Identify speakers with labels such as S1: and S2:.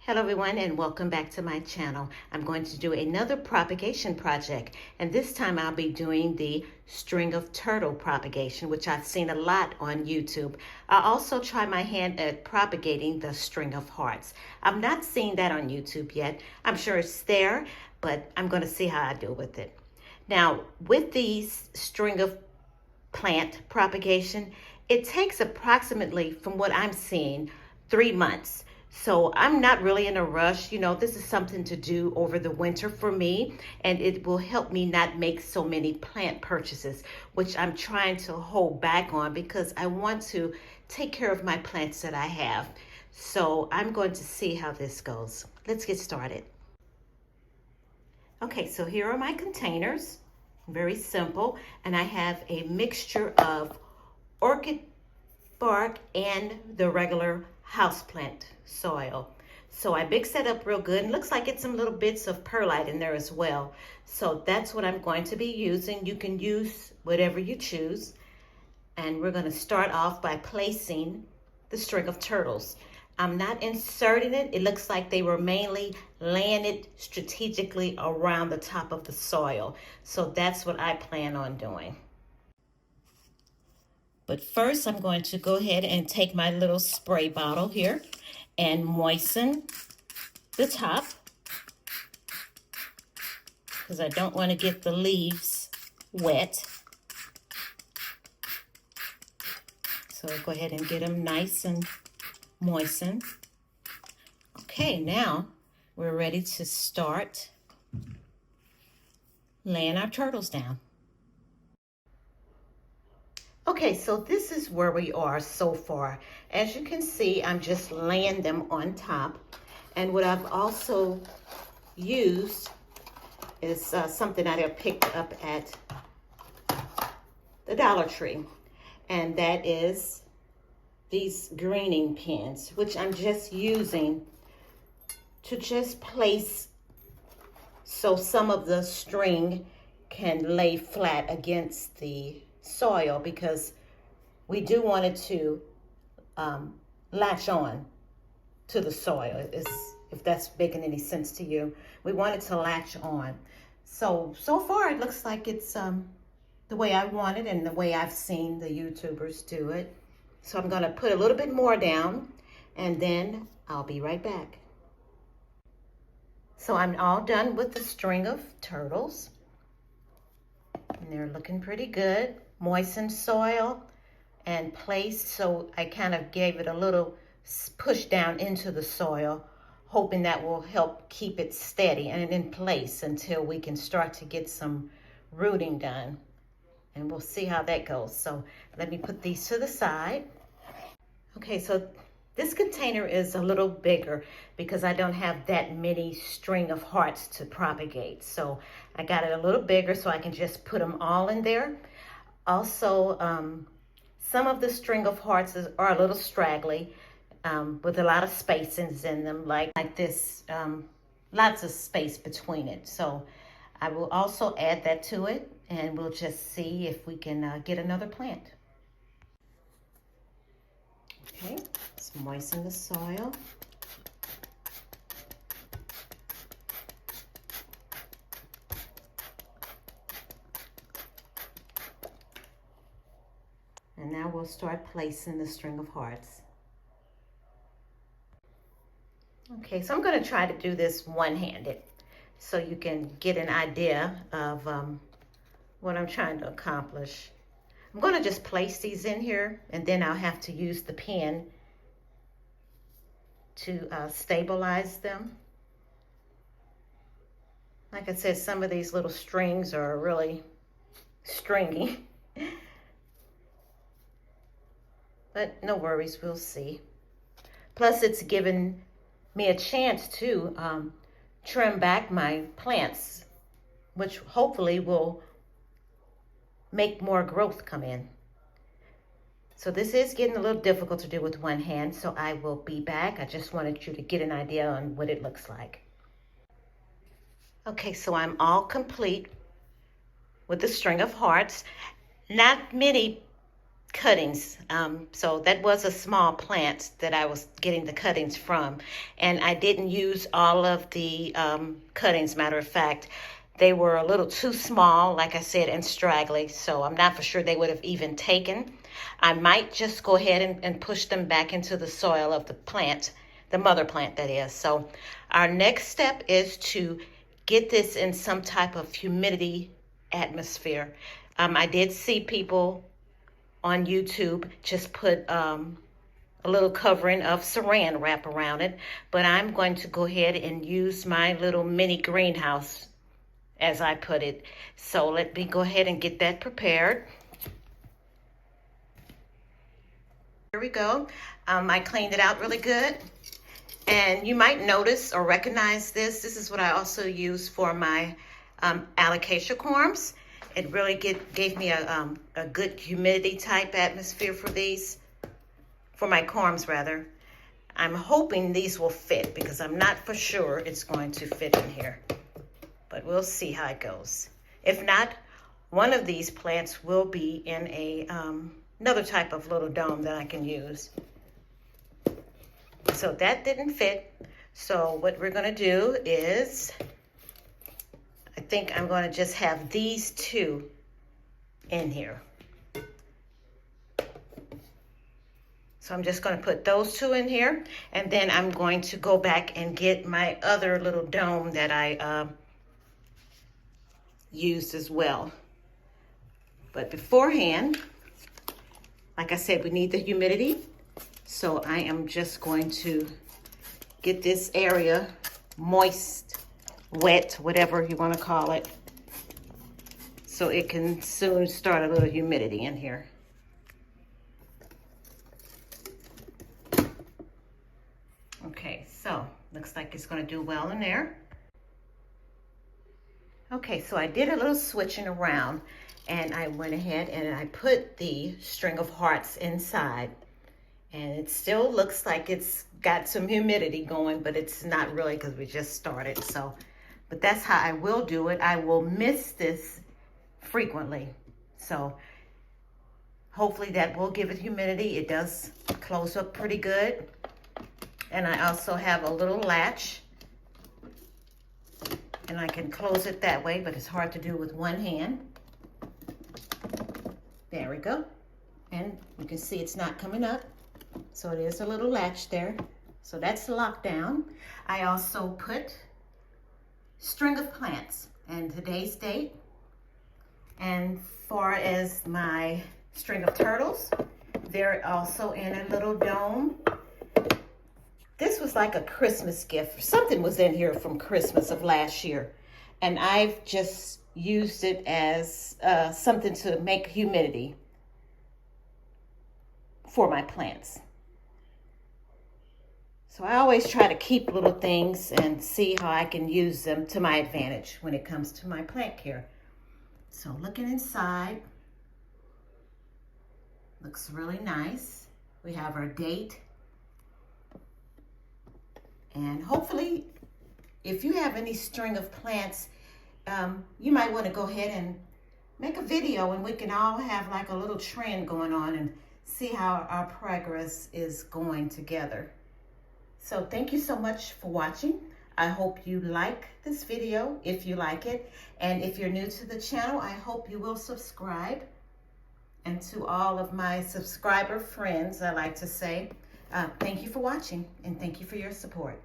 S1: Hello everyone and welcome back to my channel. I'm going to do another propagation project, and this time I'll be doing the string of turtle propagation, which I've seen a lot on YouTube. I'll also try my hand at propagating the string of hearts. I've not seen that on YouTube yet. I'm sure it's there, but I'm going to see how I do with it. Now, with these string of plant propagation, it takes approximately, from what I'm seeing, 3 months. So I'm not really in a rush. This is something to do over the winter for me, and it will help me not make so many plant purchases, which I'm trying to hold back on because I want to take care of my plants that I have. So I'm going to see how this goes. Let's get started. Okay, so here are my containers. Very simple. And I have a mixture of orchid bark and the regular houseplant soil. So I mix that up real good, and looks like it's some little bits of perlite in there as well. So that's what I'm going to be using. You can use whatever you choose. And we're going to start off by placing the string of turtles. I'm not inserting it. It looks like they were mainly laying it strategically around the top of the soil. So that's what I plan on doing. But first, I'm going to go ahead and take my little spray bottle here and moisten the top because I don't want to get the leaves wet. So I'll go ahead and get them nice and moistened. Okay, now we're ready to start laying our turtles down. Okay, so this is where we are so far. As you can see, I'm just laying them on top. And what I've also used is something that I picked up at the Dollar Tree. And that is these greening pins, which I'm just using to just place so some of the string can lay flat against the soil, because we do want it to latch on to the soil, if that's making any sense to you. We want it to latch on. So far it looks like it's the way I want it and the way I've seen the YouTubers do it. So I'm going to put a little bit more down, and then I'll be right back. So I'm all done with the string of turtles, and they're looking pretty good. Moistened soil and placed, so I kind of gave it a little push down into the soil, hoping that will help keep it steady and in place until we can start to get some rooting done. And we'll see how that goes. So let me put these to the side. Okay, so this container is a little bigger because I don't have that many string of hearts to propagate. So I got it a little bigger so I can just put them all in there. Also, some of the string of hearts are a little straggly, with a lot of spacings in them, like this, lots of space between it. So I will also add that to it, and we'll just see if we can get another plant. Okay, let's moisten the soil. And now we'll start placing the string of hearts. Okay, so I'm going to try to do this one-handed so you can get an idea of what I'm trying to accomplish. I'm going to just place these in here, and then I'll have to use the pen to stabilize them. Like I said, some of these little strings are really stringy. But no worries, we'll see. Plus, it's given me a chance to trim back my plants, which hopefully will make more growth come in. So this is getting a little difficult to do with one hand, so I will be back. I just wanted you to get an idea on what it looks like. Okay, so I'm all complete with the string of hearts. Not many cuttings. So that was a small plant that I was getting the cuttings from. And I didn't use all of the cuttings. Matter of fact, they were a little too small, like I said, and straggly. So I'm not for sure they would have even taken. I might just go ahead and push them back into the soil of the plant, the mother plant that is. So our next step is to get this in some type of humidity atmosphere. I did see people on YouTube just put a little covering of saran wrap around it, but I'm going to go ahead and use my little mini greenhouse, as I put it. So let me go ahead and get that prepared. Here we go. I cleaned it out really good. And you might notice or recognize this. This is what I also use for my alocasia corms. It really gave me a good humidity type atmosphere for these, for my corms rather. I'm hoping these will fit because I'm not for sure it's going to fit in here. But we'll see how it goes. If not, one of these plants will be in a another type of little dome that I can use. So that didn't fit. So what we're gonna do is, I think I'm gonna just have these two in here. So I'm just gonna put those two in here, and then I'm going to go back and get my other little dome that I used as well. But beforehand, like I said, we need the humidity. So I am just going to get this area moist, wet, whatever you want to call it, so it can soon start a little humidity in here. Okay, so looks like it's going to do well in there. Okay, so I did a little switching around, and I went ahead and I put the string of hearts inside. And it still looks like it's got some humidity going, but it's not really because we just started. So, but that's how I will do it. I will mist this frequently. So hopefully that will give it humidity. It does close up pretty good. And I also have a little latch, and I can close it that way, but it's hard to do with one hand. There we go. And you can see it's not coming up. So it is a little latch there. So that's locked down. I also put string of plants and today's date. And far as my string of turtles, they're also in a little dome. This was like a Christmas gift. Something was in here from Christmas of last year. And I've just used it as something to make humidity for my plants. So I always try to keep little things and see how I can use them to my advantage when it comes to my plant care. So looking inside, looks really nice. We have our date. And hopefully, if you have any string of plants, you might want to go ahead and make a video, and we can all have like a little trend going on and see how our progress is going together. So thank you so much for watching. I hope you like this video, if you like it. And if you're new to the channel, I hope you will subscribe. And to all of my subscriber friends, I like to say, thank you for watching, and thank you for your support.